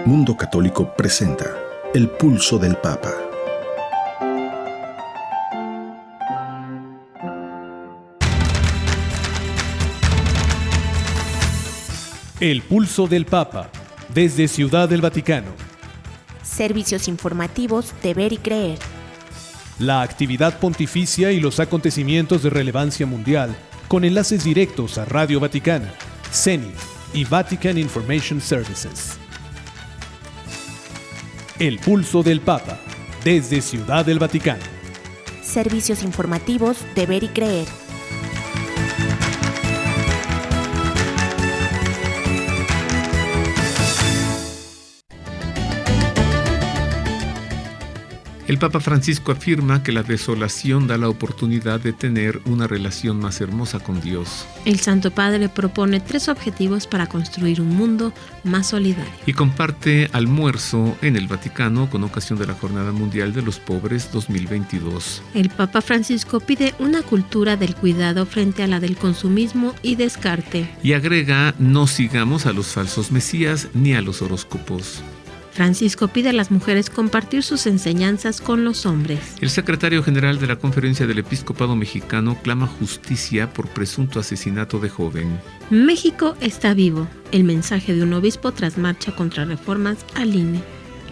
Mundo Católico presenta El Pulso del Papa. El Pulso del Papa, desde Ciudad del Vaticano. Servicios informativos de Ver y Creer. La actividad pontificia y los acontecimientos de relevancia mundial, con enlaces directos a Radio Vaticana, CENI y Vatican Information Services. El Pulso del Papa, desde Ciudad del Vaticano. Servicios informativos de Ver y Creer. El Papa Francisco afirma que la desolación da la oportunidad de tener una relación más hermosa con Dios. El Santo Padre propone 3 objetivos para construir un mundo más solidario. Y comparte almuerzo en el Vaticano con ocasión de la Jornada Mundial de los Pobres 2022. El Papa Francisco pide una cultura del cuidado frente a la del consumismo y descarte. Y agrega, no sigamos a los falsos mesías ni a los horóscopos. Francisco pide a las mujeres compartir sus enseñanzas con los hombres. El secretario general de la Conferencia del Episcopado Mexicano clama justicia por presunto asesinato de joven. México está vivo. El mensaje de un obispo tras marcha contra reformas al INE.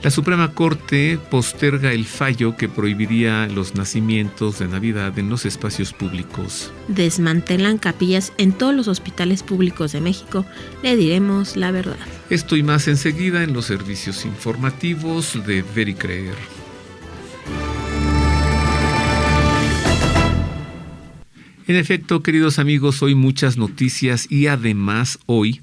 La Suprema Corte posterga el fallo que prohibiría los nacimientos de Navidad en los espacios públicos. Desmantelan capillas en todos los hospitales públicos de México. Le diremos la verdad. Esto y más enseguida en los servicios informativos de Ver y Creer. En efecto, queridos amigos, hoy muchas noticias y además hoy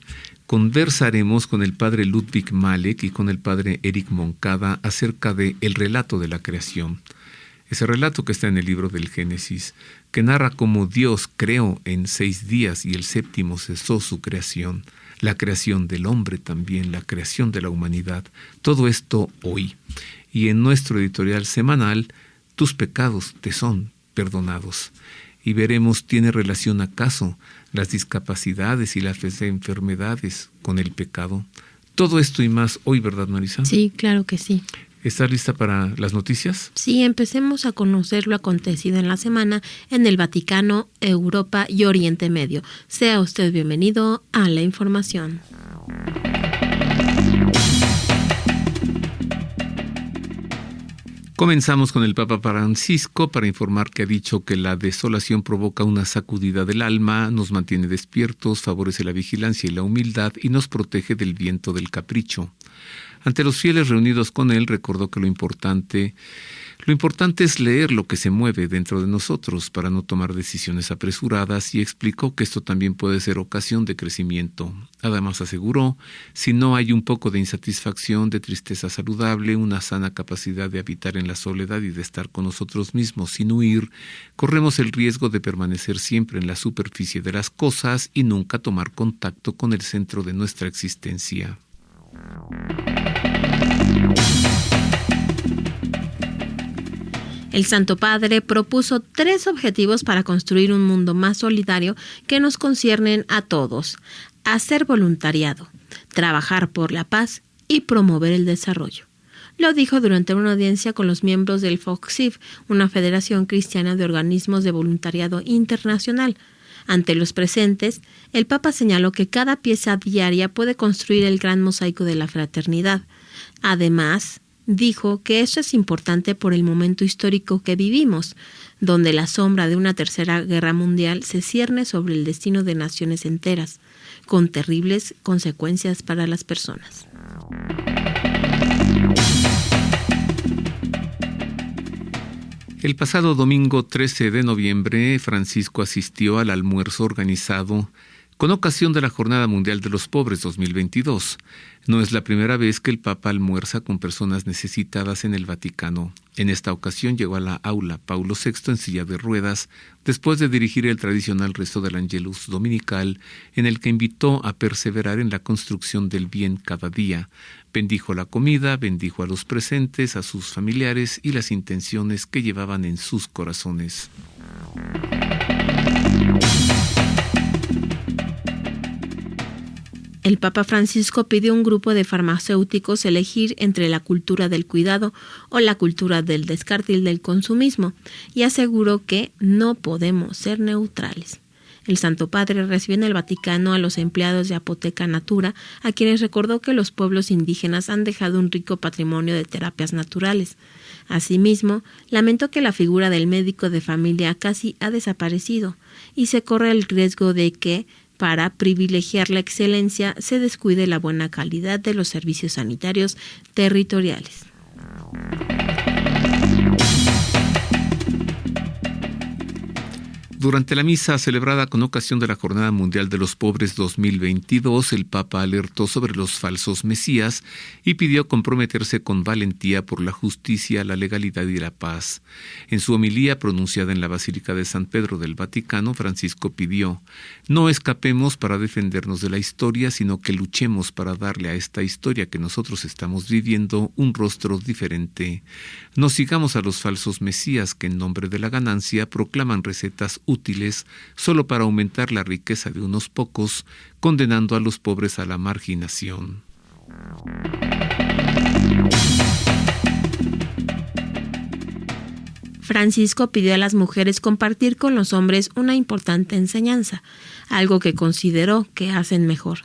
conversaremos con el padre Ludwig Malek y con el padre Eric Moncada acerca de el relato de la creación. Ese relato que está en el libro del Génesis, que narra cómo Dios creó en 6 días y el séptimo cesó su creación. La creación del hombre también, la creación de la humanidad. Todo esto hoy. Y en nuestro editorial semanal, tus pecados te son perdonados. Y veremos, ¿tiene relación acaso las discapacidades y las enfermedades con el pecado? Todo esto y más hoy, ¿verdad, Marisa? Sí, claro que sí. ¿Estás lista para las noticias? Sí, empecemos a conocer lo acontecido en la semana en el Vaticano, Europa y Oriente Medio. Sea usted bienvenido a la información. Comenzamos con el Papa Francisco para informar que ha dicho que la desolación provoca una sacudida del alma, nos mantiene despiertos, favorece la vigilancia y la humildad y nos protege del viento del capricho. Ante los fieles reunidos con él, recordó que lo importante es leer lo que se mueve dentro de nosotros para no tomar decisiones apresuradas y explicó que esto también puede ser ocasión de crecimiento. Además aseguró, si no hay un poco de insatisfacción, de tristeza saludable, una sana capacidad de habitar en la soledad y de estar con nosotros mismos sin huir, corremos el riesgo de permanecer siempre en la superficie de las cosas y nunca tomar contacto con el centro de nuestra existencia. El Santo Padre propuso 3 objetivos para construir un mundo más solidario que nos conciernen a todos: hacer voluntariado, trabajar por la paz y promover el desarrollo. Lo dijo durante una audiencia con los miembros del FOCSIV, una federación cristiana de organismos de voluntariado internacional. Ante los presentes, el Papa señaló que cada pieza diaria puede construir el gran mosaico de la fraternidad. Además, dijo que eso es importante por el momento histórico que vivimos, donde la sombra de una tercera guerra mundial se cierne sobre el destino de naciones enteras, con terribles consecuencias para las personas. El pasado domingo 13 de noviembre, Francisco asistió al almuerzo organizado con ocasión de la Jornada Mundial de los Pobres 2022. No es la primera vez que el Papa almuerza con personas necesitadas en el Vaticano. En esta ocasión llegó a la aula Paulo VI en silla de ruedas, después de dirigir el tradicional rezo del Angelus Dominical, en el que invitó a perseverar en la construcción del bien cada día. Bendijo la comida, bendijo a los presentes, a sus familiares y las intenciones que llevaban en sus corazones. El Papa Francisco pidió a un grupo de farmacéuticos elegir entre la cultura del cuidado o la cultura del descarte y del consumismo, y aseguró que no podemos ser neutrales. El Santo Padre recibió en el Vaticano a los empleados de Apoteca Natura, a quienes recordó que los pueblos indígenas han dejado un rico patrimonio de terapias naturales. Asimismo, lamentó que la figura del médico de familia casi ha desaparecido y se corre el riesgo de que, para privilegiar la excelencia, se descuide la buena calidad de los servicios sanitarios territoriales. Durante la misa celebrada con ocasión de la Jornada Mundial de los Pobres 2022, el Papa alertó sobre los falsos mesías y pidió comprometerse con valentía por la justicia, la legalidad y la paz. En su homilía pronunciada en la Basílica de San Pedro del Vaticano, Francisco pidió: no escapemos para defendernos de la historia, sino que luchemos para darle a esta historia que nosotros estamos viviendo un rostro diferente. No sigamos a los falsos mesías que en nombre de la ganancia proclaman recetas útiles solo para aumentar la riqueza de unos pocos, condenando a los pobres a la marginación. Francisco pidió a las mujeres compartir con los hombres una importante enseñanza, algo que consideró que hacen mejor.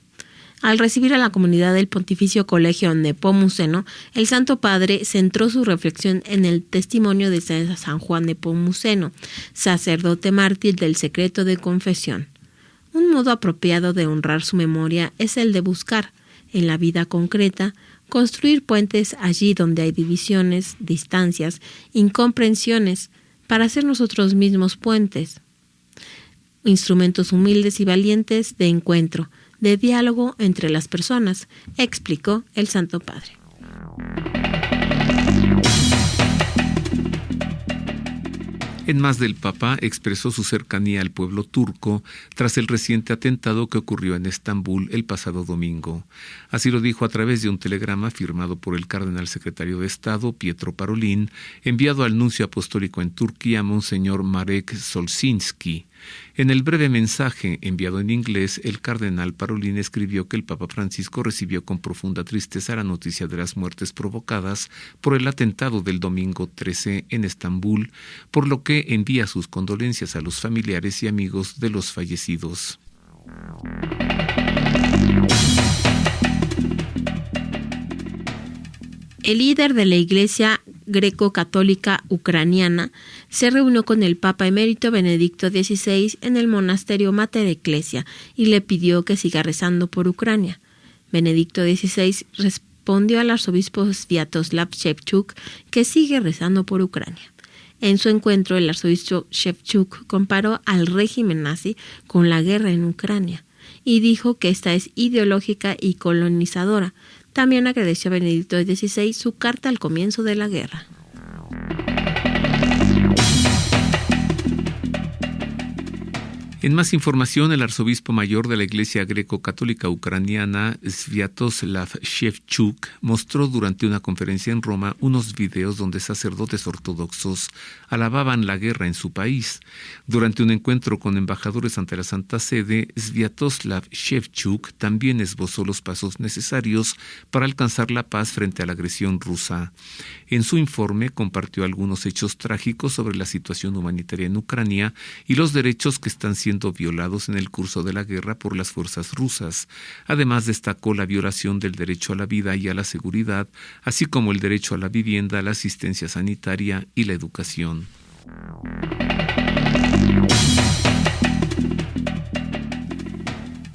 Al recibir a la comunidad del Pontificio Colegio Nepomuceno, el Santo Padre centró su reflexión en el testimonio de San Juan Nepomuceno, sacerdote mártir del secreto de confesión. Un modo apropiado de honrar su memoria es el de buscar, en la vida concreta, construir puentes allí donde hay divisiones, distancias, incomprensiones, para ser nosotros mismos puentes, instrumentos humildes y valientes de encuentro, de diálogo entre las personas, explicó el Santo Padre. En más del Papa, expresó su cercanía al pueblo turco tras el reciente atentado que ocurrió en Estambul el pasado domingo. Así lo dijo a través de un telegrama firmado por el cardenal secretario de Estado, Pietro Parolin, enviado al nuncio apostólico en Turquía, Monseñor Marek Solzinski. En el breve mensaje enviado en inglés, el cardenal Parolin escribió que el Papa Francisco recibió con profunda tristeza la noticia de las muertes provocadas por el atentado del domingo 13 en Estambul, por lo que envía sus condolencias a los familiares y amigos de los fallecidos. El líder de la Iglesia greco-católica ucraniana se reunió con el Papa emérito Benedicto XVI en el monasterio Mater Ecclesia y le pidió que siga rezando por Ucrania. Benedicto XVI respondió al arzobispo Sviatoslav Shevchuk que sigue rezando por Ucrania. En su encuentro, el arzobispo Shevchuk comparó al régimen nazi con la guerra en Ucrania y dijo que esta es ideológica y colonizadora. También agradeció a Benedicto XVI su carta al comienzo de la guerra. En más información, el arzobispo mayor de la Iglesia Greco-Católica Ucraniana, Sviatoslav Shevchuk, mostró durante una conferencia en Roma unos videos donde sacerdotes ortodoxos alababan la guerra en su país. Durante un encuentro con embajadores ante la Santa Sede, Sviatoslav Shevchuk también esbozó los pasos necesarios para alcanzar la paz frente a la agresión rusa. En su informe compartió algunos hechos trágicos sobre la situación humanitaria en Ucrania y los derechos que están siendo violados en el curso de la guerra por las fuerzas rusas. Además, destacó la violación del derecho a la vida y a la seguridad, así como el derecho a la vivienda, a la asistencia sanitaria y la educación.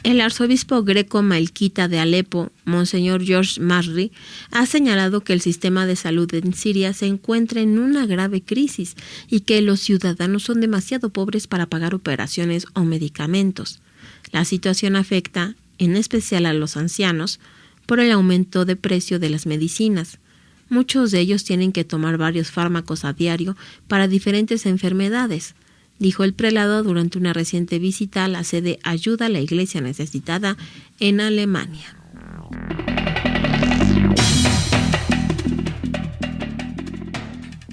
El arzobispo greco-malquita de Alepo, Monseñor George Masri, ha señalado que el sistema de salud en Siria se encuentra en una grave crisis y que los ciudadanos son demasiado pobres para pagar operaciones o medicamentos. La situación afecta, en especial a los ancianos, por el aumento de precio de las medicinas. Muchos de ellos tienen que tomar varios fármacos a diario para diferentes enfermedades, dijo el prelado durante una reciente visita a la sede Ayuda a la Iglesia Necesitada en Alemania.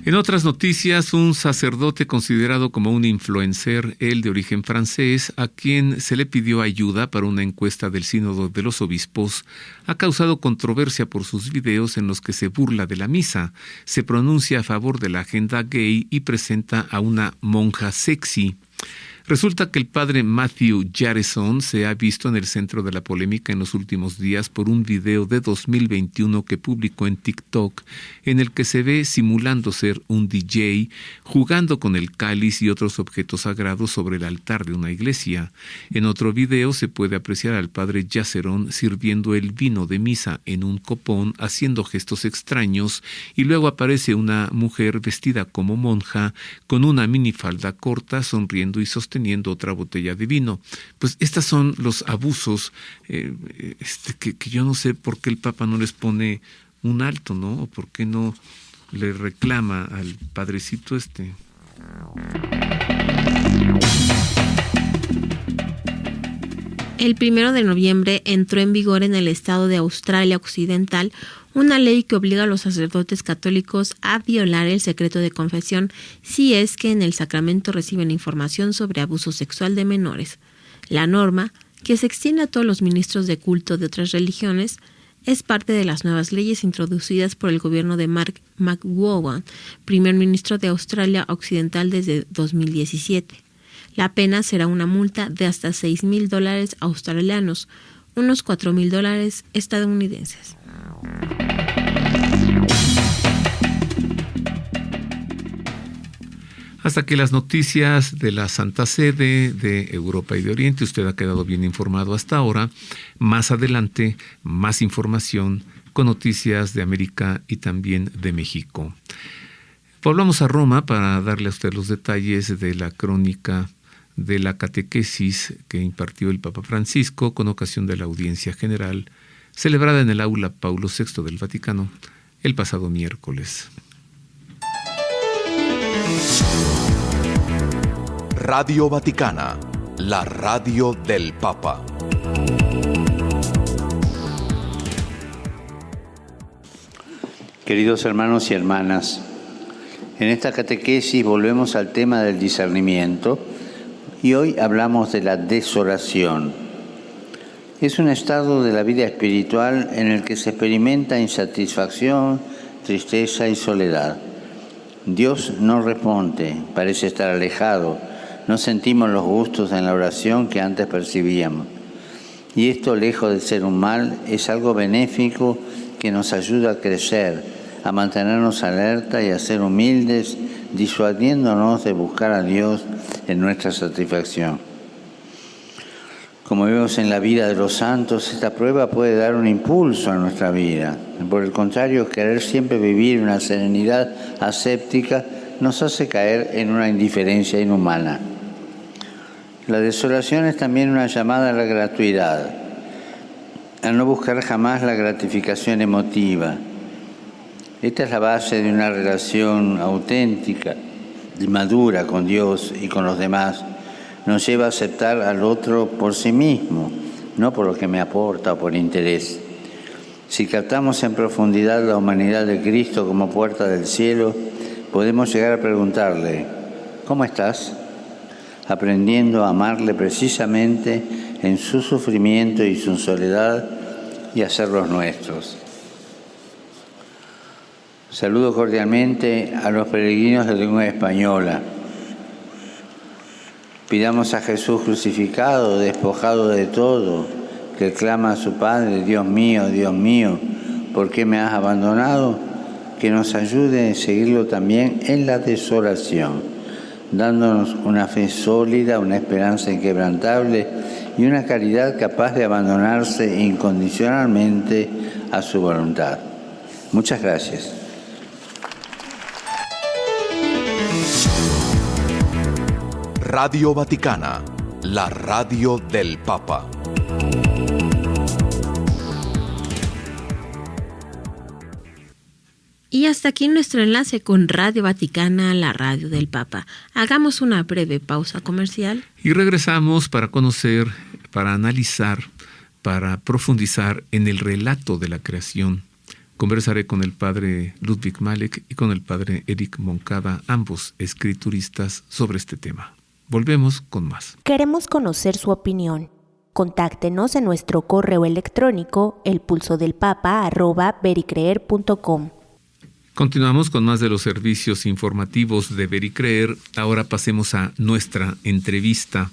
En otras noticias, un sacerdote considerado como un influencer, él de origen francés, a quien se le pidió ayuda para una encuesta del Sínodo de los Obispos, ha causado controversia por sus videos en los que se burla de la misa, se pronuncia a favor de la agenda gay y presenta a una monja sexy. Resulta que el padre Matthew Jarrison se ha visto en el centro de la polémica en los últimos días por un video de 2021 que publicó en TikTok, en el que se ve simulando ser un DJ, jugando con el cáliz y otros objetos sagrados sobre el altar de una iglesia. En otro video se puede apreciar al padre Jarrison sirviendo el vino de misa en un copón, haciendo gestos extraños, y luego aparece una mujer vestida como monja, con una minifalda corta, sonriendo y sosteniendo otra botella de vino. Pues estos son los abusos que yo no sé por qué el Papa no les pone un alto, ¿no? O por qué no le reclama al padrecito El 1 de noviembre entró en vigor en el estado de Australia Occidental una ley que obliga a los sacerdotes católicos a violar el secreto de confesión si es que en el sacramento reciben información sobre abuso sexual de menores. La norma, que se extiende a todos los ministros de culto de otras religiones, es parte de las nuevas leyes introducidas por el gobierno de Mark McGowan, primer ministro de Australia Occidental desde 2017. La pena será una multa de hasta $6,000 australianos, unos $4,000 estadounidenses. Hasta aquí las noticias de la Santa Sede, de Europa y de Oriente. Usted ha quedado bien informado hasta ahora. Más adelante, más información con noticias de América y también de México. Volvamos a Roma para darle a usted los detalles de la crónica de la catequesis que impartió el Papa Francisco con ocasión de la audiencia general celebrada en el aula Paulo VI del Vaticano el pasado miércoles. Radio Vaticana, la radio del Papa. Queridos hermanos y hermanas, en esta catequesis volvemos al tema del discernimiento y hoy hablamos de la desoración. Es un estado de la vida espiritual en el que se experimenta insatisfacción, tristeza y soledad. Dios no responde, parece estar alejado, no sentimos los gustos en la oración que antes percibíamos. Y esto, lejos de ser un mal, es algo benéfico que nos ayuda a crecer, a mantenernos alerta y a ser humildes, disuadiéndonos de buscar a Dios en nuestra satisfacción. Como vemos en la vida de los santos, esta prueba puede dar un impulso a nuestra vida. Por el contrario, querer siempre vivir una serenidad ascética nos hace caer en una indiferencia inhumana. La desolación es también una llamada a la gratuidad, a no buscar jamás la gratificación emotiva. Esta es la base de una relación auténtica y madura con Dios y con los demás. Nos lleva a aceptar al otro por sí mismo, no por lo que me aporta o por interés. Si captamos en profundidad la humanidad de Cristo como puerta del cielo, podemos llegar a preguntarle, ¿cómo estás? Aprendiendo a amarle precisamente en su sufrimiento y su soledad y hacerlos nuestros. Saludo cordialmente a los peregrinos de lengua española. Pidamos a Jesús crucificado, despojado de todo, que clama a su Padre, Dios mío, ¿por qué me has abandonado? Que nos ayude a seguirlo también en la desolación, dándonos una fe sólida, una esperanza inquebrantable y una caridad capaz de abandonarse incondicionalmente a su voluntad. Muchas gracias. Radio Vaticana, la radio del Papa. Y hasta aquí nuestro enlace con Radio Vaticana, la radio del Papa. Hagamos una breve pausa comercial. Y regresamos para conocer, para analizar, para profundizar en el relato de la creación Conversaré con el padre Ludwig Malek y con el padre Eric Moncada, ambos escrituristas, sobre este tema. Volvemos con más. Queremos conocer su opinión. Contáctenos en nuestro correo electrónico elpulsodelpapa@vericreer.com. Continuamos con más de los servicios informativos de Ver y Creer. Ahora pasemos a nuestra entrevista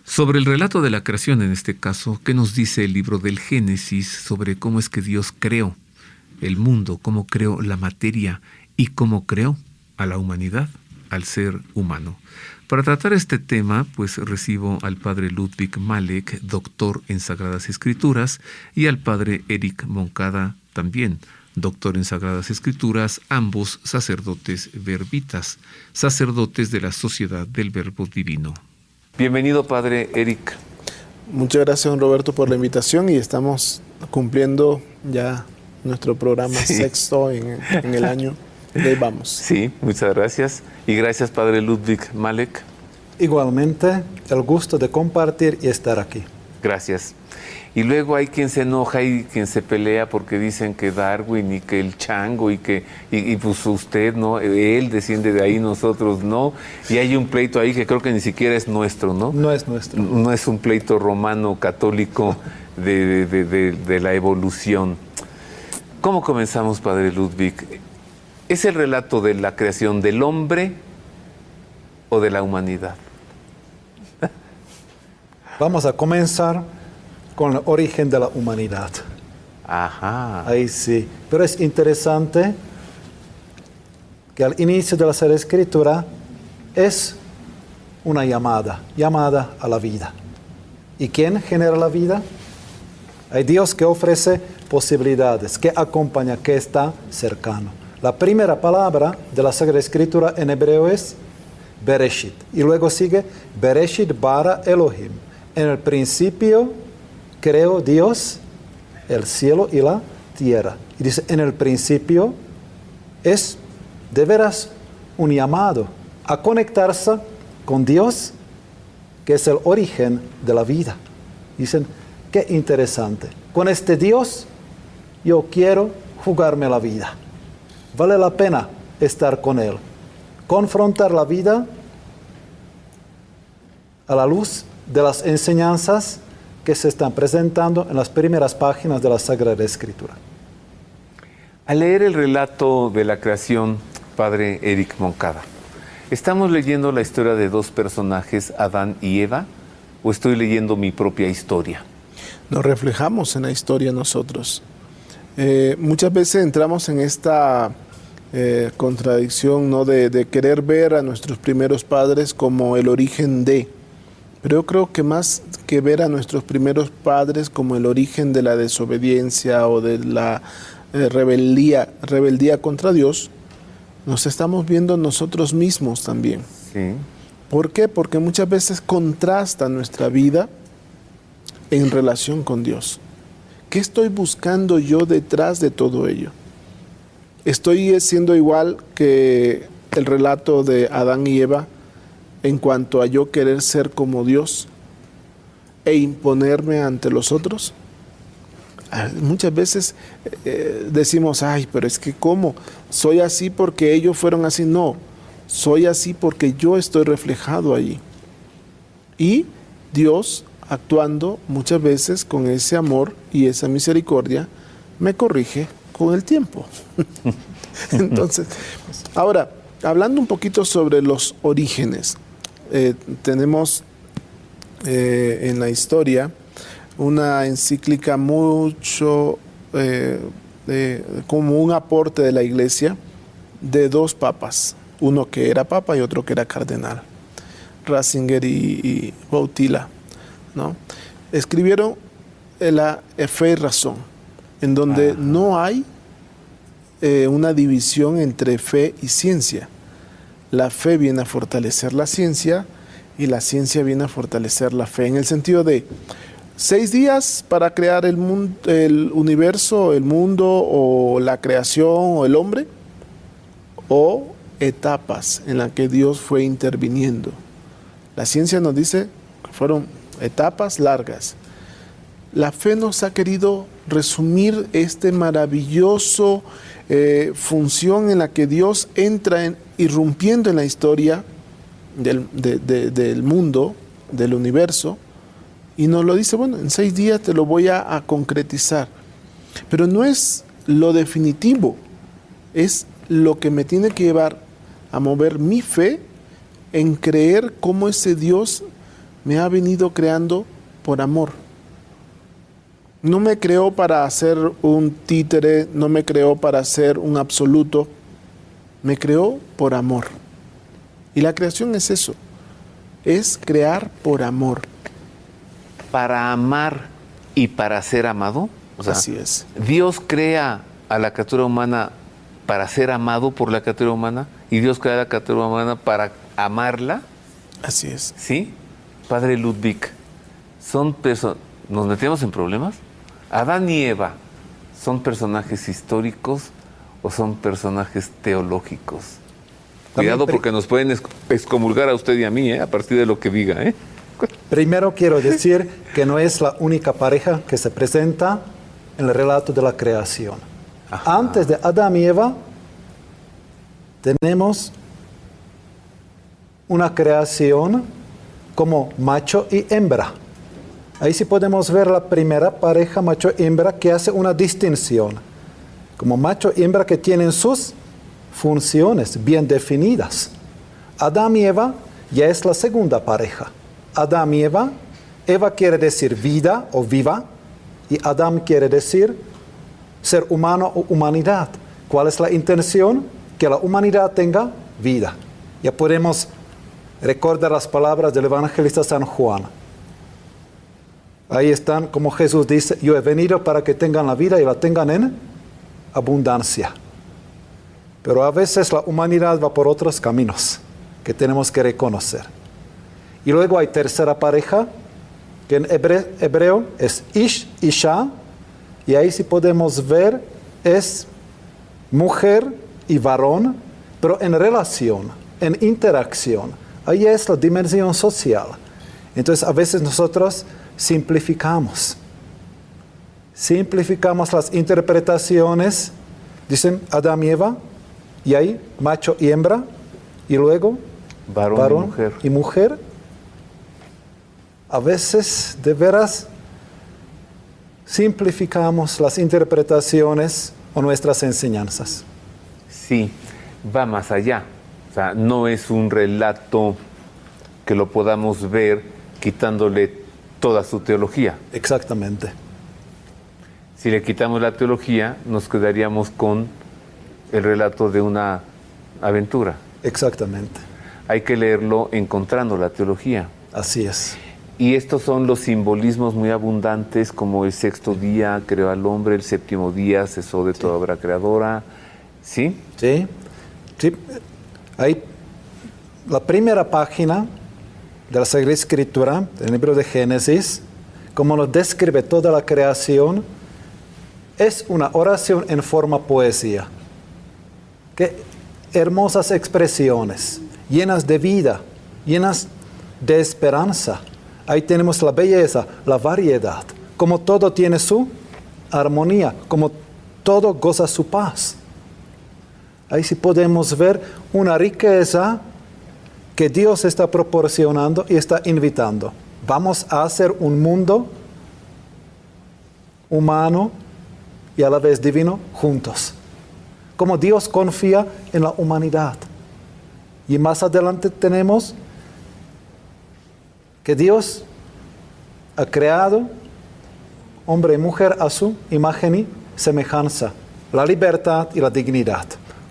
sobre el relato de la creación, en este caso. ¿Qué nos dice el libro del Génesis sobre cómo es que Dios creó el mundo, cómo creó la materia y cómo creó a la humanidad, al ser humano? Para tratar este tema, pues recibo al padre Ludwig Malek, doctor en Sagradas Escrituras, y al padre Eric Moncada, también doctor en Sagradas Escrituras, ambos sacerdotes verbitas, sacerdotes de la Sociedad del Verbo Divino. Bienvenido, padre Eric. Muchas gracias, don Roberto, por la invitación, y estamos cumpliendo ya nuestro programa sexto en el año. Y ahí vamos. Sí, muchas gracias. Y gracias, padre Ludwig Malek. Igualmente, el gusto de compartir y estar aquí. Gracias. Y luego hay quien se enoja y quien se pelea porque dicen que Darwin y que el chango y pues usted, ¿no? Él desciende de ahí, nosotros no. Y hay un pleito ahí que creo que ni siquiera es nuestro, ¿no? No es nuestro. No es un pleito romano católico de la evolución. ¿Cómo comenzamos, padre Ludwig? ¿Es el relato de la creación del hombre o de la humanidad? Vamos a comenzar con el origen de la humanidad. Ajá. Ahí sí. Pero es interesante que al inicio de la Sagrada Escritura es una llamada a la vida. ¿Y quién genera la vida? Hay Dios que ofrece posibilidades, que acompaña, que está cercano. La primera palabra de la Sagrada Escritura en hebreo es Bereshit. Y luego sigue Bereshit bara Elohim. En el principio creó Dios el cielo y la tierra. Y dice, en el principio es de veras un llamado a conectarse con Dios, que es el origen de la vida. Dicen, qué interesante. Con este Dios yo quiero jugarme la vida. Vale la pena estar con Él. Confrontar la vida a la luz de las enseñanzas que se están presentando en las primeras páginas de la Sagrada Escritura. Al leer el relato de la creación, padre Eric Moncada, ¿estamos leyendo la historia de dos personajes, Adán y Eva, o estoy leyendo mi propia historia? Nos reflejamos en la historia nosotros. Muchas veces entramos en esta contradicción, ¿no? de querer ver a nuestros primeros padres como el origen de. Pero yo creo que más que ver a nuestros primeros padres como el origen de la desobediencia o de la rebeldía contra Dios, nos estamos viendo nosotros mismos también. Sí. ¿Por qué? Porque muchas veces contrasta nuestra vida en relación con Dios. ¿Qué estoy buscando yo detrás de todo ello? ¿Estoy siendo igual que el relato de Adán y Eva en cuanto a yo querer ser como Dios e imponerme ante los otros? Muchas veces decimos, ay, pero es que ¿cómo? ¿Soy así porque ellos fueron así? No, soy así porque yo estoy reflejado allí. Y Dios, actuando muchas veces con ese amor y esa misericordia, me corrige con el tiempo. Entonces, ahora, hablando un poquito sobre los orígenes, tenemos en la historia una encíclica mucho como un aporte de la Iglesia de dos papas, uno que era papa y otro que era cardenal, Ratzinger y Wojtyla, ¿no? Escribieron la Fe y Razón, en donde no hay una división entre fe y ciencia. La fe viene a fortalecer la ciencia y la ciencia viene a fortalecer la fe, en el sentido de 6 días para crear el mundo, el universo, el mundo o la creación o el hombre, o etapas en las que Dios fue interviniendo. La ciencia nos dice que fueron etapas largas. la fe nos ha querido resumir este maravilloso función en la que Dios entra irrumpiendo en la historia del mundo, del universo, y nos lo dice, bueno, en 6 días te lo voy a concretizar. Pero no es lo definitivo, es lo que me tiene que llevar a mover mi fe en creer cómo ese Dios me ha venido creando por amor. No me creó para ser un títere, no me creó para ser un absoluto, me creó por amor. Y la creación es eso, es crear por amor. Para amar y para ser amado. O sea, así es. Dios crea a la criatura humana para ser amado por la criatura humana y Dios crea a la criatura humana para amarla. Así es. ¿Sí? Padre Ludwig, ¿nos metemos en problemas? ¿Adán y Eva son personajes históricos o son personajes teológicos? Cuidado porque nos pueden excomulgar a usted y a mí, a partir de lo que diga. Primero quiero decir que no es la única pareja que se presenta en el relato de la creación. Ajá. Antes de Adán y Eva tenemos una creación como macho y hembra. Ahí sí podemos ver la primera pareja macho y hembra que hace una distinción. Como macho y hembra que tienen sus funciones bien definidas. Adán y Eva ya es la segunda pareja. Adán y Eva, Eva quiere decir vida o viva y Adán quiere decir ser humano o humanidad. ¿Cuál es la intención? Que la humanidad tenga vida. Ya podemos recordar las palabras del evangelista San Juan. Ahí están, como Jesús dice, yo he venido para que tengan la vida y la tengan en abundancia. Pero a veces la humanidad va por otros caminos que tenemos que reconocer. Y luego hay tercera pareja, que en hebreo es ish, isha, y ahí sí podemos ver, es mujer y varón, pero en relación, en interacción. Ahí es la dimensión social. Entonces a veces nosotros simplificamos las interpretaciones, dicen Adán y Eva, y ahí macho y hembra, y luego varón y mujer. A veces, de veras, simplificamos las interpretaciones o nuestras enseñanzas. Sí, va más allá. O sea, no es un relato que lo podamos ver quitándole toda su teología. Exactamente. Si le quitamos la teología, nos quedaríamos con el relato de una aventura. Exactamente. Hay que leerlo encontrando la teología. Así es. Y estos son los simbolismos muy abundantes, como el 6º día creó al hombre, el 7º día cesó de toda obra creadora. ¿Sí? Sí. Sí. Ahí, la primera página de la Sagrada Escritura, del libro de Génesis, como nos describe toda la creación, es una oración en forma poesía. Qué hermosas expresiones, llenas de vida, llenas de esperanza. Ahí tenemos la belleza, la variedad, como todo tiene su armonía, como todo goza su paz. Ahí sí podemos ver una riqueza que Dios está proporcionando y está invitando. Vamos a hacer un mundo humano y a la vez divino juntos. Como Dios confía en la humanidad. Y más adelante tenemos que Dios ha creado hombre y mujer a su imagen y semejanza, la libertad y la dignidad.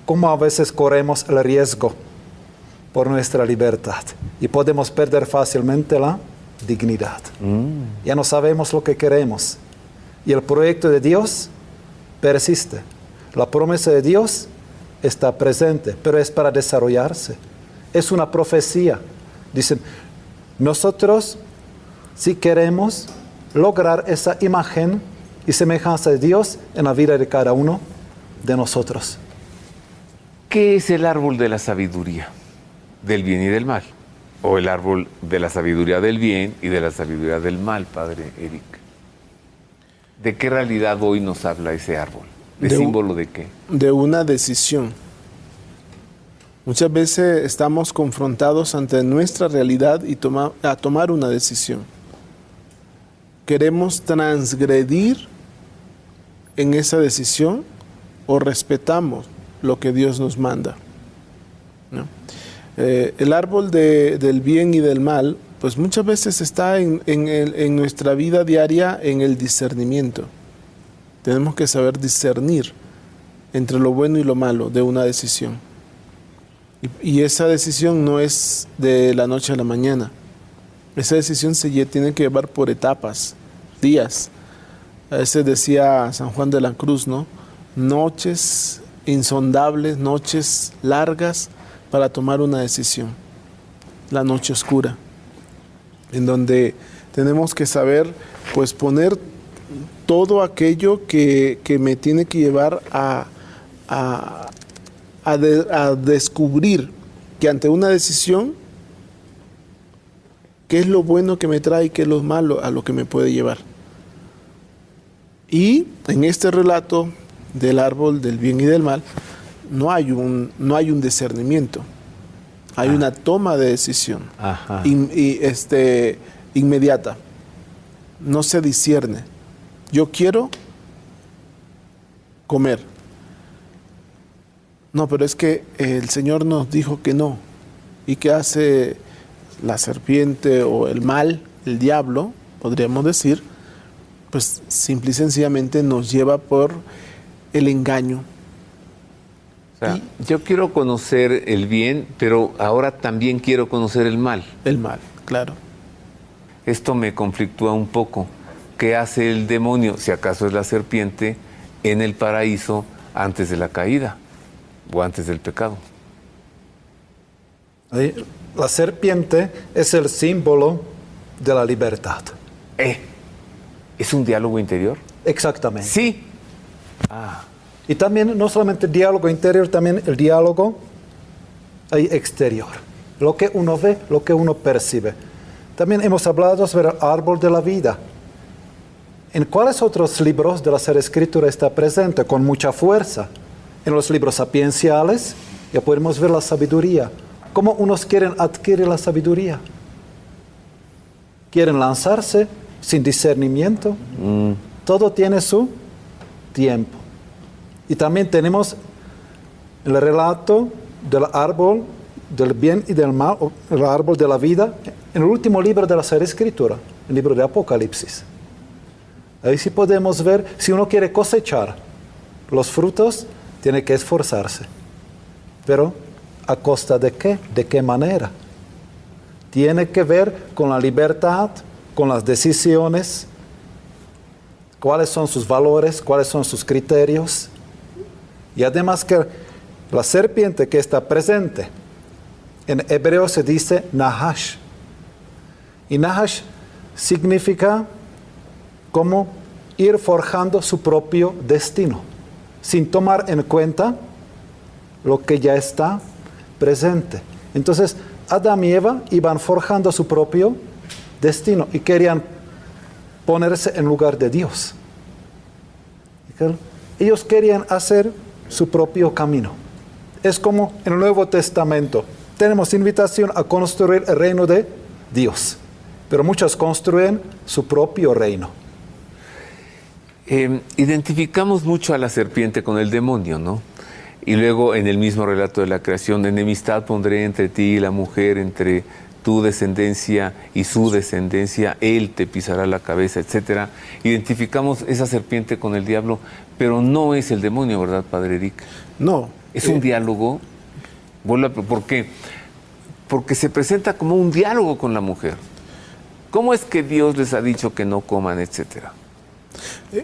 Como a veces corremos el riesgo por nuestra libertad y podemos perder fácilmente la dignidad. Ya no sabemos lo que queremos y el proyecto de Dios persiste. La promesa de Dios está presente, pero es para desarrollarse. Es una profecía. Dicen, nosotros si queremos lograr esa imagen y semejanza de Dios en la vida de cada uno de nosotros. ¿Qué es el árbol de la sabiduría? Del bien y del mal. O el árbol de la sabiduría del bien y de la sabiduría del mal, Padre Eric. ¿De qué realidad hoy nos habla ese árbol? ¿De símbolo de qué? De una decisión. Muchas veces estamos confrontados ante nuestra realidad y a tomar una decisión. ¿Queremos transgredir en esa decisión o respetamos lo que Dios nos manda? ¿No? El árbol del bien y del mal, pues muchas veces está en nuestra vida diaria en el discernimiento. Tenemos que saber discernir entre lo bueno y lo malo de una decisión. Y esa decisión no es de la noche a la mañana. Esa decisión se tiene que llevar por etapas, días. A veces decía San Juan de la Cruz, ¿no? Noches insondables, noches largas para tomar una decisión. La noche oscura, en donde tenemos que saber, pues, poner todo aquello que me tiene que llevar a descubrir que ante una decisión, qué es lo bueno que me trae y qué es lo malo a lo que me puede llevar. Y en este relato del árbol del bien y del mal, no hay un discernimiento, hay una toma de decisión inmediata. No se discierne. Yo quiero comer. No, pero es que el Señor nos dijo que no. ¿Y qué hace la serpiente o el mal, el diablo, podríamos decir? Pues simple y sencillamente nos lleva por el engaño. O sea, yo quiero conocer el bien, pero ahora también quiero conocer el mal. El mal, claro. Esto me conflictúa un poco. ¿Qué hace el demonio, si acaso es la serpiente, en el paraíso antes de la caída o antes del pecado? La serpiente es el símbolo de la libertad. ¿Es un diálogo interior? Exactamente. Sí. Y también no solamente el diálogo interior, también el diálogo exterior. Lo que uno ve, lo que uno percibe. También hemos hablado sobre el árbol de la vida. ¿En cuáles otros libros de la Sagrada Escritura está presente con mucha fuerza? En los libros sapienciales ya podemos ver la sabiduría. ¿Cómo unos quieren adquirir la sabiduría? ¿Quieren lanzarse sin discernimiento? Todo tiene su tiempo. Y también tenemos el relato del árbol del bien y del mal, el árbol de la vida, en el último libro de la Sagrada Escritura, el libro de Apocalipsis. Ahí sí podemos ver, si uno quiere cosechar los frutos, tiene que esforzarse. Pero, ¿a costa de qué? ¿De qué manera? Tiene que ver con la libertad, con las decisiones, cuáles son sus valores, cuáles son sus criterios. Y además que la serpiente que está presente, en hebreo se dice Nahash. Y Nahash significa como ir forjando su propio destino, sin tomar en cuenta lo que ya está presente. Entonces, Adán y Eva iban forjando su propio destino y querían ponerse en lugar de Dios. Ellos querían hacer su propio camino. Es como en el Nuevo Testamento. Tenemos invitación a construir el reino de Dios, pero muchos construyen su propio reino. Identificamos mucho a la serpiente con el demonio, ¿no? Y luego en el mismo relato de la creación, enemistad pondré entre ti y la mujer, entre tu descendencia y su descendencia, él te pisará la cabeza, etc. Identificamos esa serpiente con el diablo, pero no es el demonio, ¿verdad, Padre Eric? No. Es un diálogo. ¿Por qué? Porque se presenta como un diálogo con la mujer. ¿Cómo es que Dios les ha dicho que no coman, etcétera?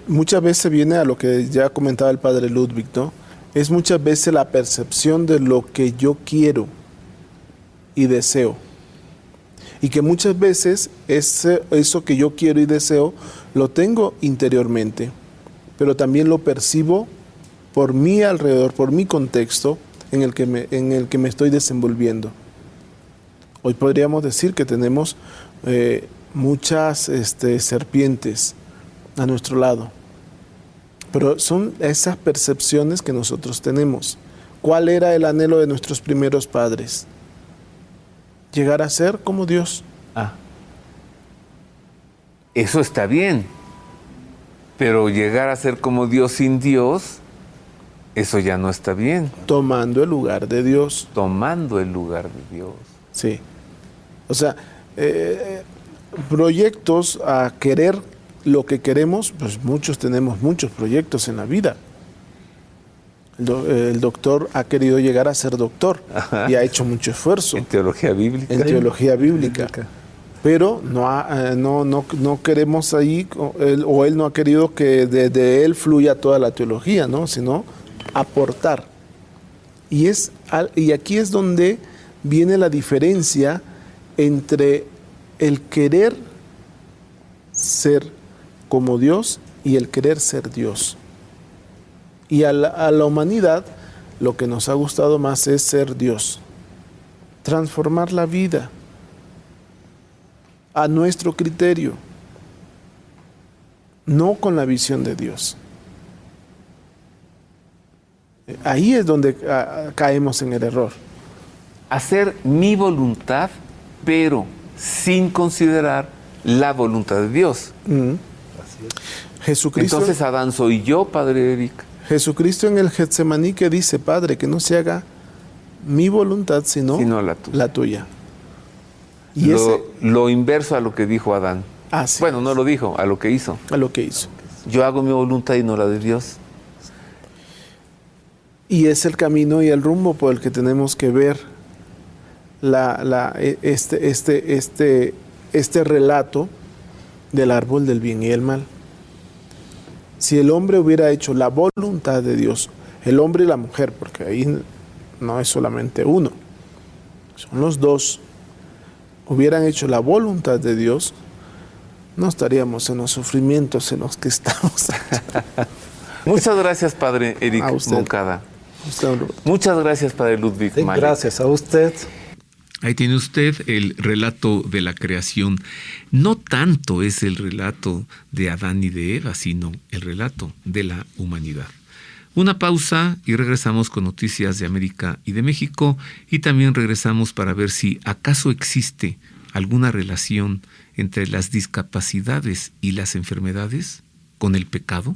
Muchas veces viene a lo que ya comentaba el Padre Ludwig, ¿no? Es muchas veces la percepción de lo que yo quiero y deseo. Y que muchas veces eso que yo quiero y deseo lo tengo interiormente, pero también lo percibo por mi alrededor, por mi contexto en el que me estoy desenvolviendo. Hoy podríamos decir que tenemos muchas serpientes a nuestro lado, Pero son esas percepciones que nosotros tenemos. ¿Cuál era el anhelo de nuestros primeros padres? Llegar a ser como Dios. Eso está bien. Pero llegar a ser como Dios sin Dios, eso ya no está bien. Tomando el lugar de Dios. Tomando el lugar de Dios. Sí. O sea, proyectos a querer lo que queremos, pues muchos tenemos muchos proyectos en la vida. El doctor ha querido llegar a ser doctor. Ajá. Y ha hecho mucho esfuerzo. En teología bíblica. En teología bíblica. Pero no queremos ahí, o él no ha querido que de él fluya toda la teología, ¿no? Sino aportar. Y aquí es donde viene la diferencia entre el querer ser como Dios y el querer ser Dios. Y a la humanidad lo que nos ha gustado más es ser Dios. Transformar la vida a nuestro criterio, no con la visión de Dios. Ahí es donde caemos en el error. Hacer mi voluntad, pero sin considerar la voluntad de Dios. Jesucristo. Entonces Adán soy yo, Padre Eric. Jesucristo en el Getsemaní que dice, Padre, que no se haga mi voluntad, sino la tuya. Y lo inverso a lo que dijo Adán. Sí. Bueno, no lo dijo, a lo que hizo. A lo que hizo. Yo hago mi voluntad y no la de Dios. Y es el camino y el rumbo por el que tenemos que ver este relato del árbol del bien y el mal. Si el hombre hubiera hecho la voluntad de Dios, el hombre y la mujer, porque ahí no es solamente uno, son los dos, hubieran hecho la voluntad de Dios, no estaríamos en los sufrimientos en los que estamos. Muchas gracias, Padre Eric Moncada. Muchas gracias, Padre Ludwig Mayer. Gracias a usted. Ahí tiene usted el relato de la creación. No tanto es el relato de Adán y de Eva, sino el relato de la humanidad. Una pausa y regresamos con noticias de América y de México, y también regresamos para ver si acaso existe alguna relación entre las discapacidades y las enfermedades con el pecado.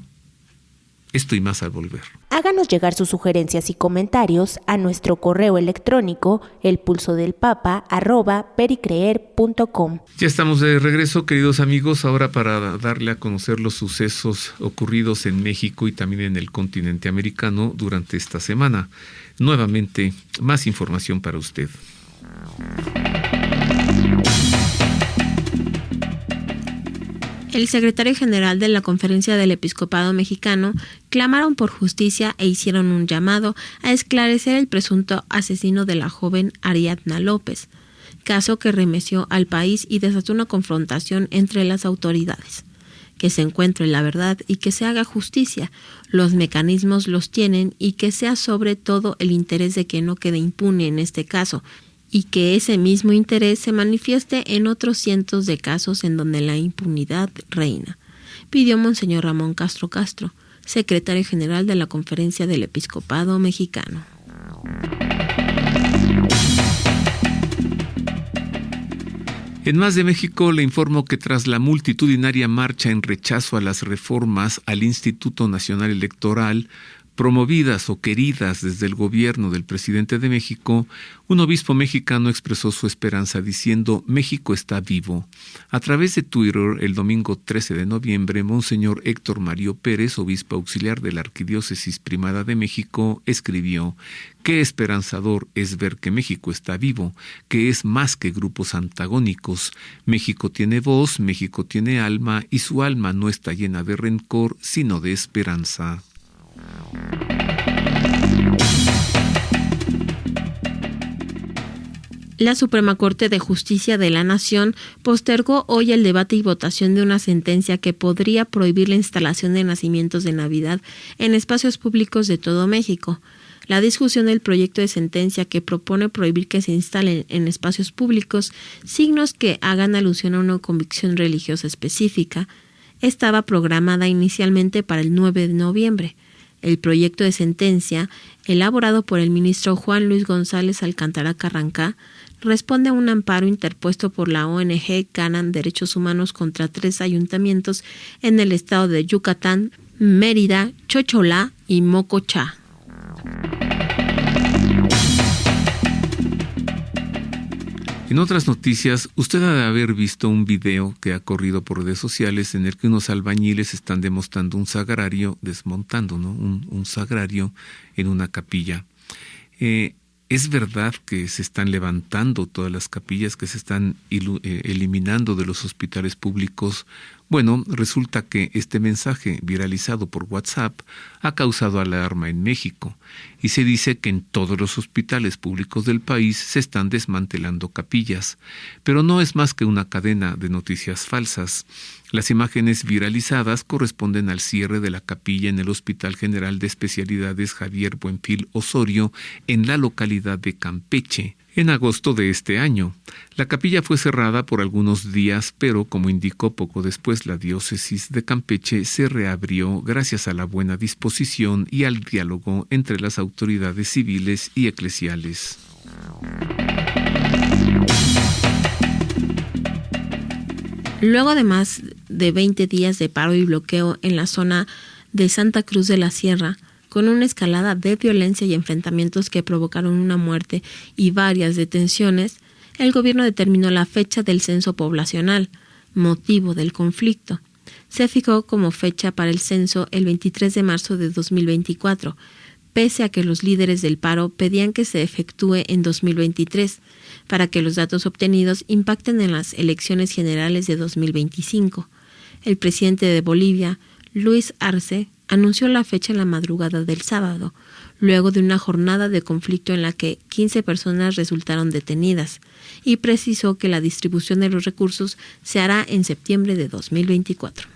Esto y más al volver. Háganos llegar sus sugerencias y comentarios a nuestro correo electrónico elpulsodelpapa@pericreer.com. Ya estamos de regreso, queridos amigos, ahora para darle a conocer los sucesos ocurridos en México y también en el continente americano durante esta semana. Nuevamente, más información para usted. El secretario general de la Conferencia del Episcopado Mexicano clamaron por justicia e hicieron un llamado a esclarecer el presunto asesino de la joven Ariadna López, caso que remeció al país y desató una confrontación entre las autoridades. Que se encuentre la verdad y que se haga justicia, los mecanismos los tienen, y que sea sobre todo el interés de que no quede impune en este caso, y que ese mismo interés se manifieste en otros cientos de casos en donde la impunidad reina, pidió Monseñor Ramón Castro Castro, secretario general de la Conferencia del Episcopado Mexicano. En Más de México le informo que tras la multitudinaria marcha en rechazo a las reformas al Instituto Nacional Electoral, promovidas o queridas desde el gobierno del presidente de México, un obispo mexicano expresó su esperanza diciendo: México está vivo. A través de Twitter, el domingo 13 de noviembre, Monseñor Héctor Mario Pérez, obispo auxiliar de la Arquidiócesis Primada de México, escribió: qué esperanzador es ver que México está vivo, que es más que grupos antagónicos. México tiene voz, México tiene alma, y su alma no está llena de rencor, sino de esperanza. La Suprema Corte de Justicia de la Nación postergó hoy el debate y votación de una sentencia que podría prohibir la instalación de nacimientos de Navidad en espacios públicos de todo México. La discusión del proyecto de sentencia que propone prohibir que se instalen en espacios públicos signos que hagan alusión a una convicción religiosa específica estaba programada inicialmente para el 9 de noviembre. El proyecto de sentencia, elaborado por el ministro Juan Luis González Alcántara Carrancá, responde a un amparo interpuesto por la ONG Canan Derechos Humanos contra 3 ayuntamientos en el estado de Yucatán, Mérida, Chocholá y Mocochá. En otras noticias, usted ha de haber visto un video que ha corrido por redes sociales en el que unos albañiles están desmontando un sagrario en una capilla. Es verdad que se están levantando todas las capillas, que se están eliminando de los hospitales públicos. Bueno, resulta que este mensaje viralizado por WhatsApp ha causado alarma en México y se dice que en todos los hospitales públicos del país se están desmantelando capillas, pero no es más que una cadena de noticias falsas. Las imágenes viralizadas corresponden al cierre de la capilla en el Hospital General de Especialidades Javier Buenfil Osorio en la localidad de Campeche, en agosto de este año. La capilla fue cerrada por algunos días, pero como indicó poco después la diócesis de Campeche, se reabrió gracias a la buena disposición y al diálogo entre las autoridades civiles y eclesiales. Luego de más de 20 días de paro y bloqueo en la zona de Santa Cruz de la Sierra, con una escalada de violencia y enfrentamientos que provocaron una muerte y varias detenciones, el gobierno determinó la fecha del censo poblacional, motivo del conflicto. Se fijó como fecha para el censo el 23 de marzo de 2024, pese a que los líderes del paro pedían que se efectúe en 2023, para que los datos obtenidos impacten en las elecciones generales de 2025. El presidente de Bolivia, Luis Arce, anunció la fecha en la madrugada del sábado, luego de una jornada de conflicto en la que 15 personas resultaron detenidas, y precisó que la distribución de los recursos se hará en septiembre de 2024.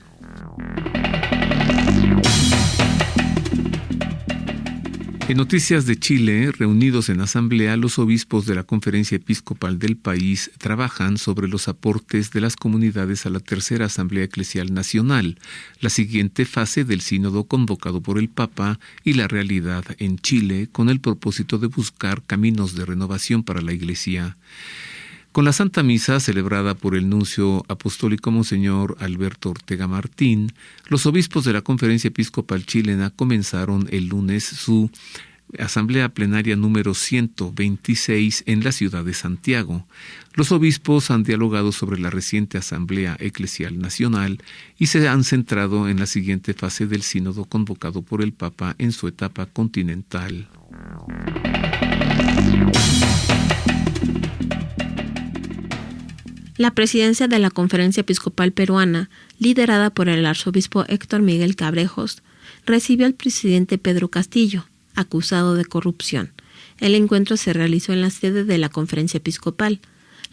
En noticias de Chile, reunidos en asamblea, los obispos de la Conferencia Episcopal del país trabajan sobre los aportes de las comunidades a la Tercera Asamblea Eclesial Nacional, la siguiente fase del sínodo convocado por el Papa y la realidad en Chile, con el propósito de buscar caminos de renovación para la Iglesia. Con la Santa Misa, celebrada por el nuncio apostólico Monseñor Alberto Ortega Martín, los obispos de la Conferencia Episcopal Chilena comenzaron el lunes su asamblea plenaria número 126 en la ciudad de Santiago. Los obispos han dialogado sobre la reciente Asamblea Eclesial Nacional y se han centrado en la siguiente fase del sínodo convocado por el Papa en su etapa continental. La presidencia de la Conferencia Episcopal Peruana, liderada por el arzobispo Héctor Miguel Cabrejos, recibió al presidente Pedro Castillo, acusado de corrupción. El encuentro se realizó en la sede de la Conferencia Episcopal.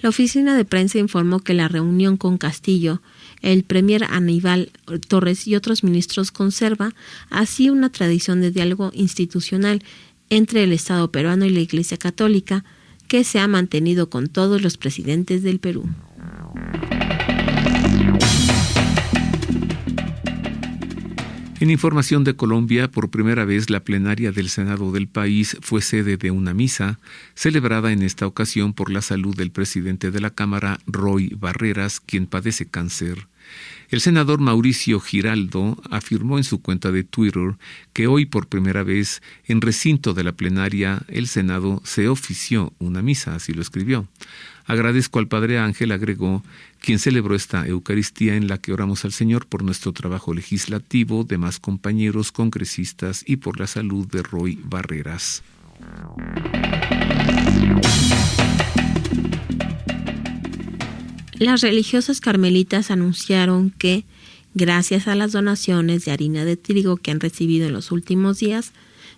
La oficina de prensa informó que la reunión con Castillo, el premier Aníbal Torres y otros ministros conserva así una tradición de diálogo institucional entre el Estado peruano y la Iglesia Católica que se ha mantenido con todos los presidentes del Perú. En información de Colombia, por primera vez la plenaria del Senado del país fue sede de una misa, celebrada en esta ocasión por la salud del presidente de la Cámara, Roy Barreras, quien padece cáncer. El senador Mauricio Giraldo afirmó en su cuenta de Twitter que hoy por primera vez en recinto de la plenaria el Senado se ofició una misa, así lo escribió. Agradezco al Padre Ángel, agregó, quien celebró esta Eucaristía en la que oramos al Señor por nuestro trabajo legislativo, demás compañeros congresistas y por la salud de Roy Barreras. Las religiosas carmelitas anunciaron que, gracias a las donaciones de harina de trigo que han recibido en los últimos días,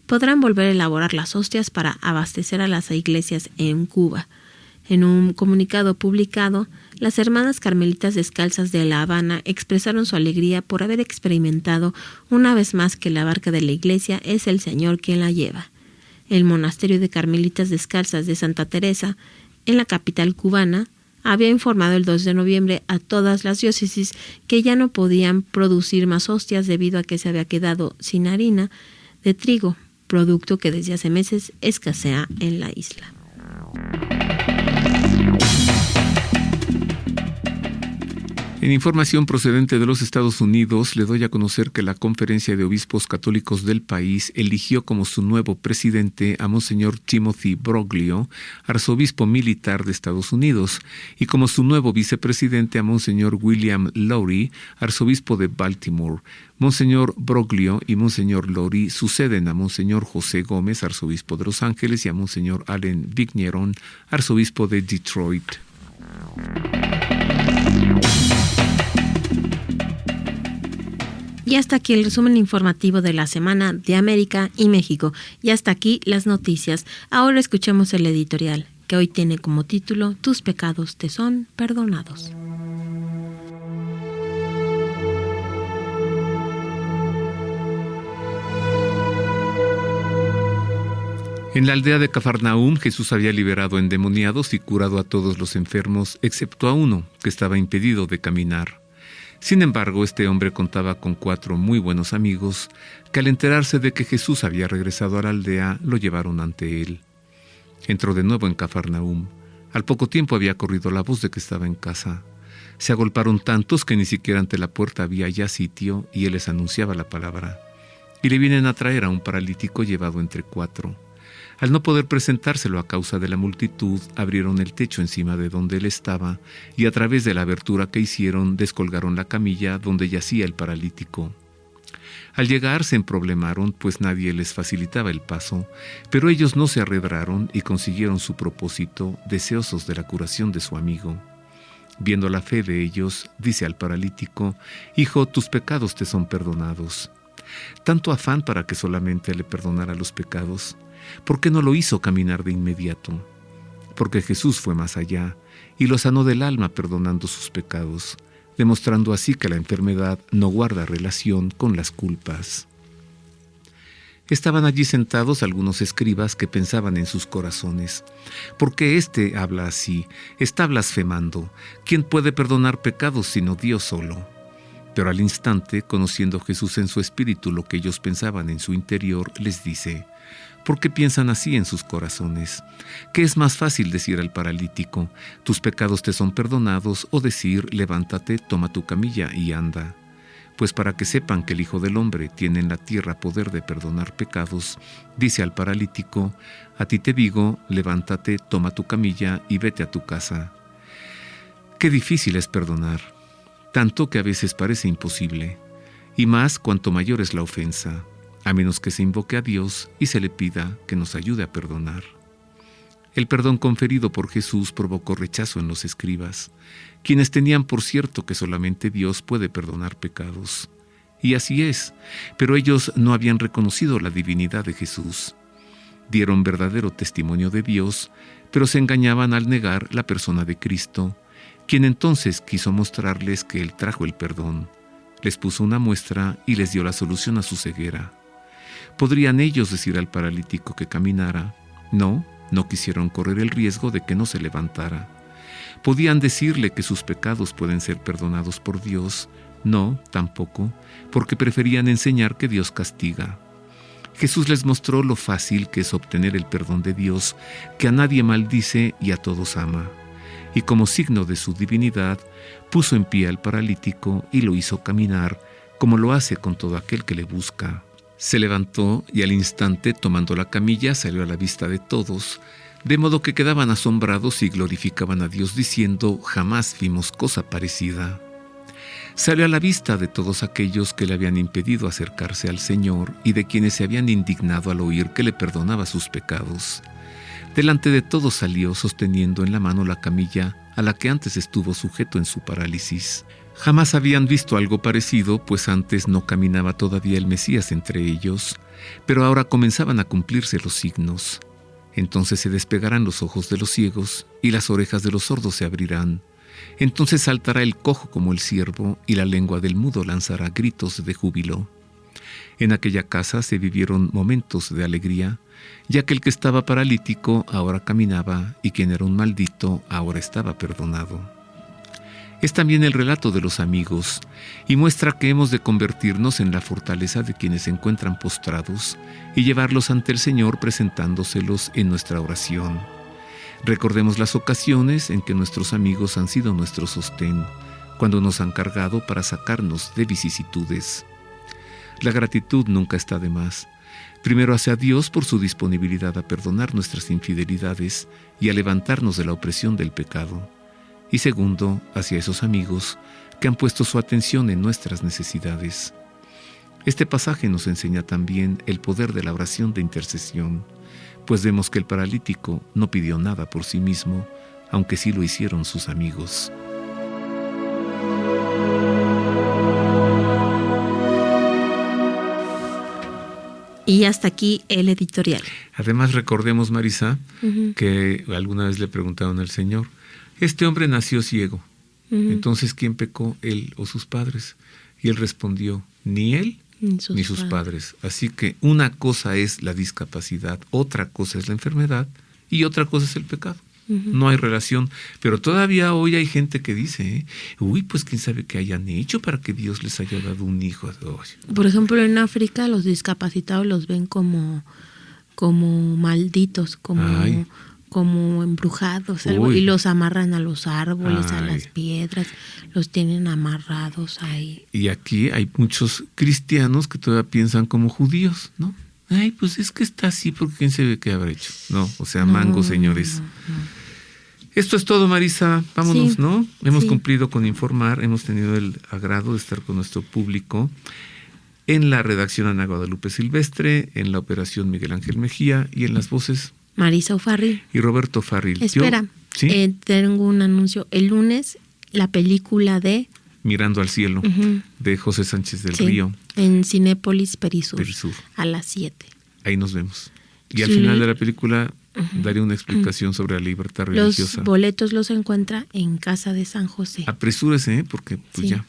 podrán volver a elaborar las hostias para abastecer a las iglesias en Cuba. En un comunicado publicado, las hermanas carmelitas descalzas de La Habana expresaron su alegría por haber experimentado una vez más que la barca de la iglesia es el Señor quien la lleva. El monasterio de carmelitas descalzas de Santa Teresa, en la capital cubana, había informado el 2 de noviembre a todas las diócesis que ya no podían producir más hostias debido a que se había quedado sin harina de trigo, producto que desde hace meses escasea en la isla. En información procedente de los Estados Unidos, le doy a conocer que la Conferencia de Obispos Católicos del país eligió como su nuevo presidente a Monseñor Timothy Broglio, arzobispo militar de Estados Unidos, y como su nuevo vicepresidente a Monseñor William Lowry, arzobispo de Baltimore. Monseñor Broglio y Monseñor Lowry suceden a Monseñor José Gómez, arzobispo de Los Ángeles, y a Monseñor Allen Vigneron, arzobispo de Detroit. Y hasta aquí el resumen informativo de la semana de América y México. Y hasta aquí las noticias. Ahora escuchemos el editorial, que hoy tiene como título Tus pecados te son perdonados. En la aldea de Cafarnaúm, Jesús había liberado endemoniados y curado a todos los enfermos, excepto a uno, que estaba impedido de caminar. Sin embargo, este hombre contaba con 4 muy buenos amigos, que al enterarse de que Jesús había regresado a la aldea, lo llevaron ante él. Entró de nuevo en Cafarnaúm. Al poco tiempo había corrido la voz de que estaba en casa. Se agolparon tantos que ni siquiera ante la puerta había ya sitio, y él les anunciaba la palabra. Y le vienen a traer a un paralítico llevado entre 4. Al no poder presentárselo a causa de la multitud, abrieron el techo encima de donde él estaba y a través de la abertura que hicieron descolgaron la camilla donde yacía el paralítico. Al llegar se emproblemaron, pues nadie les facilitaba el paso, pero ellos no se arredraron y consiguieron su propósito, deseosos de la curación de su amigo. Viendo la fe de ellos, dice al paralítico: «Hijo, tus pecados te son perdonados». Tanto afán para que solamente le perdonara los pecados. ¿Por qué no lo hizo caminar de inmediato? Porque Jesús fue más allá y lo sanó del alma perdonando sus pecados, demostrando así que la enfermedad no guarda relación con las culpas. Estaban allí sentados algunos escribas que pensaban en sus corazones: ¿por qué éste habla así? Está blasfemando. ¿Quién puede perdonar pecados sino Dios solo? Pero al instante, conociendo Jesús en su espíritu lo que ellos pensaban en su interior, les dice: ¿por qué piensan así en sus corazones? ¿Qué es más fácil decir al paralítico: tus pecados te son perdonados, o decir: levántate, toma tu camilla y anda? Pues para que sepan que el Hijo del Hombre tiene en la tierra poder de perdonar pecados, dice al paralítico: a ti te digo, levántate, toma tu camilla y vete a tu casa. Qué difícil es perdonar, tanto que a veces parece imposible, y más cuanto mayor es la ofensa, a menos que se invoque a Dios y se le pida que nos ayude a perdonar. El perdón conferido por Jesús provocó rechazo en los escribas, quienes tenían por cierto que solamente Dios puede perdonar pecados. Y así es, pero ellos no habían reconocido la divinidad de Jesús. Dieron verdadero testimonio de Dios, pero se engañaban al negar la persona de Cristo, quien entonces quiso mostrarles que Él trajo el perdón. Les puso una muestra y les dio la solución a su ceguera. ¿Podrían ellos decir al paralítico que caminara? No quisieron correr el riesgo de que no se levantara. ¿Podían decirle que sus pecados pueden ser perdonados por Dios? No, tampoco, porque preferían enseñar que Dios castiga. Jesús les mostró lo fácil que es obtener el perdón de Dios, que a nadie maldice y a todos ama. Y como signo de su divinidad, puso en pie al paralítico y lo hizo caminar, como lo hace con todo aquel que le busca. Se levantó y al instante, tomando la camilla, salió a la vista de todos, de modo que quedaban asombrados y glorificaban a Dios diciendo: jamás vimos cosa parecida. Salió a la vista de todos aquellos que le habían impedido acercarse al Señor y de quienes se habían indignado al oír que le perdonaba sus pecados. Delante de todos salió sosteniendo en la mano la camilla a la que antes estuvo sujeto en su parálisis. Jamás habían visto algo parecido, pues antes no caminaba todavía el Mesías entre ellos, pero ahora comenzaban a cumplirse los signos. Entonces se despegarán los ojos de los ciegos y las orejas de los sordos se abrirán. Entonces saltará el cojo como el ciervo y la lengua del mudo lanzará gritos de júbilo. En aquella casa se vivieron momentos de alegría, ya que el que estaba paralítico ahora caminaba y quien era un maldito ahora estaba perdonado. Es también el relato de los amigos y muestra que hemos de convertirnos en la fortaleza de quienes se encuentran postrados y llevarlos ante el Señor presentándoselos en nuestra oración. Recordemos las ocasiones en que nuestros amigos han sido nuestro sostén, cuando nos han cargado para sacarnos de vicisitudes. La gratitud nunca está de más. Primero hacia Dios por su disponibilidad a perdonar nuestras infidelidades y a levantarnos de la opresión del pecado. Y segundo, hacia esos amigos que han puesto su atención en nuestras necesidades. Este pasaje nos enseña también el poder de la oración de intercesión, pues vemos que el paralítico no pidió nada por sí mismo, aunque sí lo hicieron sus amigos. Y hasta aquí el editorial. Además, recordemos, Marisa, que alguna vez le preguntaron al Señor, este hombre nació ciego, entonces ¿quién pecó, él o sus padres? Y él respondió, ni él ni sus padres. Así que una cosa es la discapacidad, otra cosa es la enfermedad y otra cosa es el pecado. No hay relación, pero todavía hoy hay gente que dice, pues quién sabe qué hayan hecho para que Dios les haya dado un hijo. Por ejemplo, en África los discapacitados los ven como malditos, como embrujados, y los amarran a los árboles, a las piedras, los tienen amarrados ahí. Y aquí hay muchos cristianos que todavía piensan como judíos, ¿no? Pues es que está así porque quién sabe qué habrá hecho. No, o sea, mango, señores. No. Esto es todo, Marisa. Vámonos, sí, ¿no? Hemos cumplido con informar, hemos tenido el agrado de estar con nuestro público en la redacción Ana Guadalupe Silvestre, en la operación Miguel Ángel Mejía y en las voces Marisa O'Farrill y Roberto Farril. Espera, tengo un anuncio. El lunes, la película de Mirando al cielo, de José Sánchez del Río. En Cinépolis Perisur, a las 7. Ahí nos vemos. Y al final de la película daré una explicación sobre la libertad religiosa. Los boletos los encuentra en Casa de San José. Apresúrese, porque pues ya.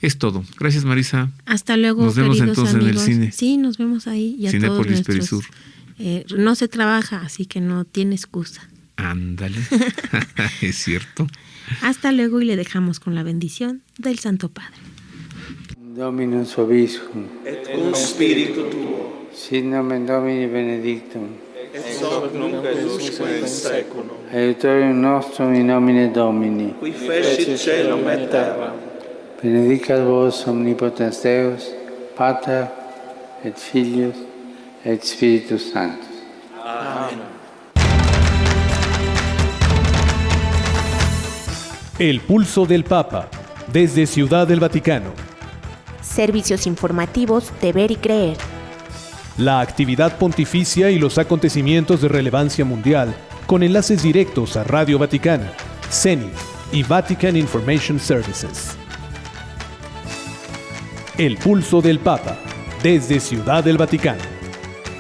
Es todo. Gracias, Marisa. Hasta luego, nos vemos entonces amigos. En el cine. Sí, nos vemos ahí. Y Cinépolis Perisur. No se trabaja, así que no tiene excusa. Ándale. Es cierto. Hasta luego y le dejamos con la bendición del Santo Padre. Dominus vobiscum. Et cum spiritu tuo. Sit nomen Domini benedictum. Et hoc nunc et usque in seculum. Aiutorium nostrum in nomine Domini. Qui fecit caelum et terram. Benedicat vos omnipotens Deus, Pater et Filius et Spiritus Sanctus. Amén. El pulso del Papa, desde Ciudad del Vaticano. Servicios informativos de Ver y Creer. La actividad pontificia y los acontecimientos de relevancia mundial, con enlaces directos a Radio Vaticana, Zenith y Vatican Information Services. El pulso del Papa, desde Ciudad del Vaticano.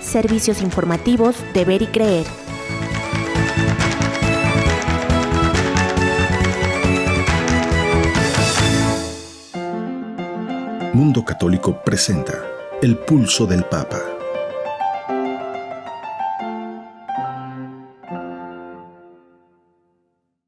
Servicios informativos de Ver y Creer. Mundo Católico presenta El pulso del Papa.